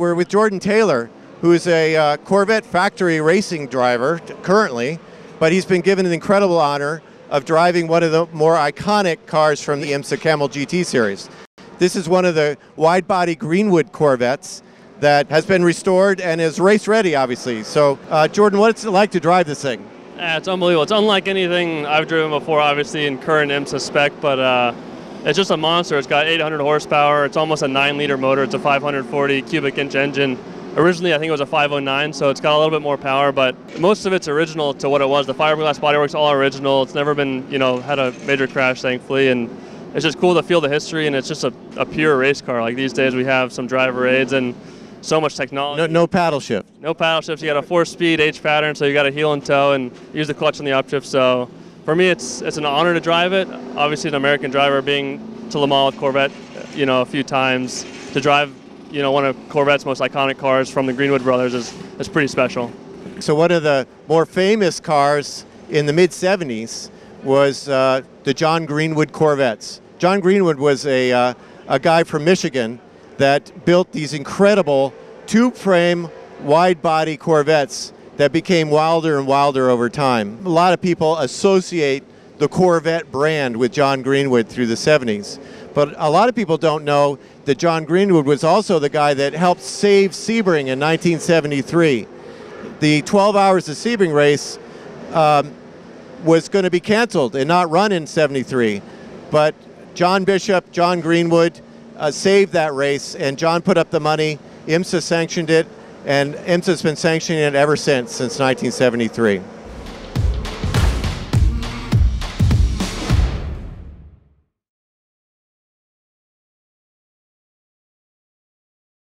we're with Jordan Taylor, who's a Corvette factory racing driver currently, but he's been given an incredible honor of driving one of the more iconic cars from the IMSA Camel GT series. This is one of the wide-body Greenwood Corvettes that has been restored and is race ready, obviously. So, Jordan, what's it like to drive this thing? It's unbelievable. It's unlike anything I've driven before, obviously, in current IMSA spec, but it's just a monster. It's got 800 horsepower. It's almost a 9-liter motor. It's a 540 cubic inch engine. Originally, I think it was a 509, so it's got a little bit more power, but most of it's original to what it was. The fiberglass bodywork's all original. It's never been, had a major crash, thankfully, and it's just cool to feel the history, and it's just a pure race car. Like these days, we have some driver aids and so much technology. No paddle shift. No paddle shifts. You got a 4-speed H pattern, so you got a heel and toe, and use the clutch on the upshift. So for me, it's an honor to drive it. Obviously, an American driver, being to Le Mans with Corvette, a few times, to drive one of Corvette's most iconic cars from the Greenwood brothers is pretty special. So one of the more famous cars in the mid-'70s was the John Greenwood Corvettes. John Greenwood was a guy from Michigan that built these incredible tube-frame, wide-body Corvettes that became wilder and wilder over time. A lot of people associate the Corvette brand with John Greenwood through the 70s. But a lot of people don't know that John Greenwood was also the guy that helped save Sebring in 1973. The 12 Hours of Sebring race was going to be canceled and not run in '73. But John Bishop, John Greenwood saved that race, and John put up the money. IMSA sanctioned it, and IMSA's been sanctioning it ever since 1973.